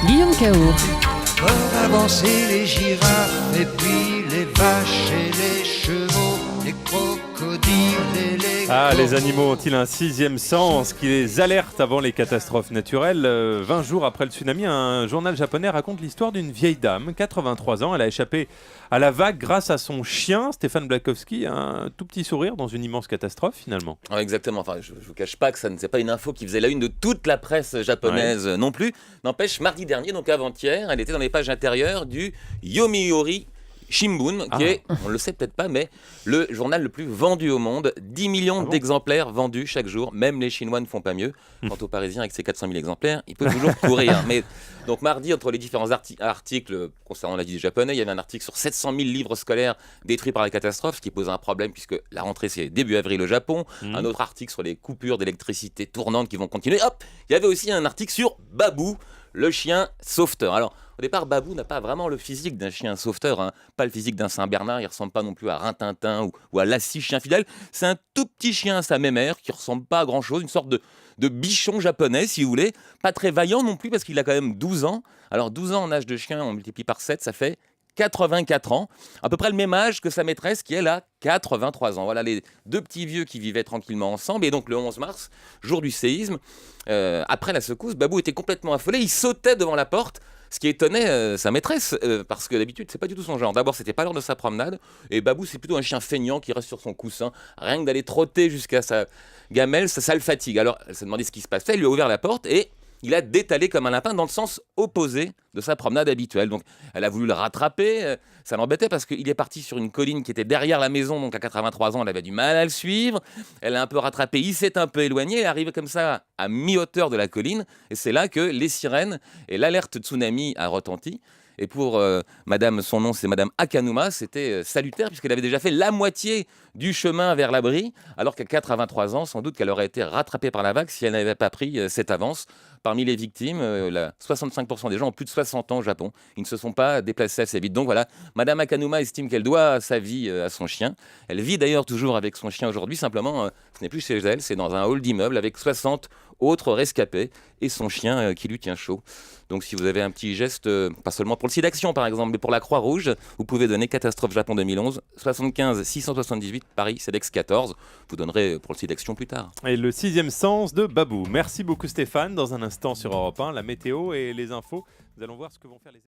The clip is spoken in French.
Guillaume Cao. Voir avancer les girafes et puis les vaches et les chevaux, les crocodiles et les Les animaux ont-ils un sixième sens qui les alerte avant les catastrophes naturelles 20 jours après le tsunami, un journal japonais raconte l'histoire d'une vieille dame, 83 ans. Elle a échappé à la vague grâce à son chien, Stéphane Blakowski, un tout petit sourire dans une immense catastrophe finalement. Ouais, exactement, enfin, je ne vous cache pas que ça n'est pas une info qui faisait la une de toute la presse japonaise non plus. N'empêche, mardi dernier, donc avant-hier, elle était dans les pages intérieures du Yomiuri Shimbun, qui est, on ne le sait peut-être pas, mais le journal le plus vendu au monde. 10 millions d'exemplaires vendus chaque jour. Même les Chinois ne font pas mieux. Quant aux Parisiens, avec ses 400 000 exemplaires, il peut toujours courir. Mais, donc mardi, entre les différents articles concernant la vie des Japonais, il y avait un article sur 700 000 livres scolaires détruits par la catastrophe, ce qui pose un problème puisque la rentrée c'est début avril au Japon. Un autre article sur les coupures d'électricité tournantes qui vont continuer. Hop, il y avait aussi un article sur Babou, le chien sauveteur. Alors, au départ, Babou n'a pas vraiment le physique d'un chien sauveteur, pas le physique d'un Saint-Bernard, il ne ressemble pas non plus à Rintintin ou à Lassie, chien fidèle. C'est un tout petit chien à sa mémère qui ne ressemble pas à grand-chose, une sorte de bichon japonais, si vous voulez. Pas très vaillant non plus, parce qu'il a quand même 12 ans. Alors, 12 ans en âge de chien, on multiplie par 7, ça fait 84 ans, à peu près le même âge que sa maîtresse qui, elle, a 83 ans. Voilà les deux petits vieux qui vivaient tranquillement ensemble. Et donc, le 11 mars, jour du séisme, après la secousse, Babou était complètement affolé. Il sautait devant la porte, ce qui étonnait sa maîtresse, parce que d'habitude, c'est pas du tout son genre. D'abord, c'était pas l'heure de sa promenade. Et Babou, c'est plutôt un chien feignant qui reste sur son coussin. Rien que d'aller trotter jusqu'à sa gamelle, ça le fatigue. Alors, elle s'est demandé ce qui se passait. Elle lui a ouvert la porte et il a détalé comme un lapin dans le sens opposé de sa promenade habituelle. Donc, elle a voulu le rattraper. Ça l'embêtait parce qu'il est parti sur une colline qui était derrière la maison. Donc, à 83 ans, elle avait du mal à le suivre. Elle l'a un peu rattrapé. Il s'est un peu éloigné. Elle est arrivée comme ça à mi-hauteur de la colline. Et c'est là que les sirènes et l'alerte tsunami a retenti. Et pour madame, son nom c'est madame Akanuma, c'était salutaire puisqu'elle avait déjà fait la moitié du chemin vers l'abri, alors qu'à 83 ans, sans doute qu'elle aurait été rattrapée par la vague si elle n'avait pas pris cette avance. Parmi les victimes, 65% des gens ont plus de 60 ans au Japon. Ils ne se sont pas déplacés assez vite. Donc voilà, madame Akanuma estime qu'elle doit sa vie à son chien. Elle vit d'ailleurs toujours avec son chien aujourd'hui, simplement ce n'est plus chez elle, c'est dans un hall d'immeuble avec 60 autres rescapés et son chien qui lui tient chaud. Donc si vous avez un petit geste, pas seulement pour le SIDAction par exemple, mais pour la Croix-Rouge, vous pouvez donner Catastrophe Japon 2011, 75 678 Paris CEDEX 14. Vous donnerez pour le SIDAction plus tard. Et le sixième sens de Babou. Merci beaucoup Stéphane. Dans un instant sur Europe 1, la météo et les infos. Nous allons voir ce que vont faire les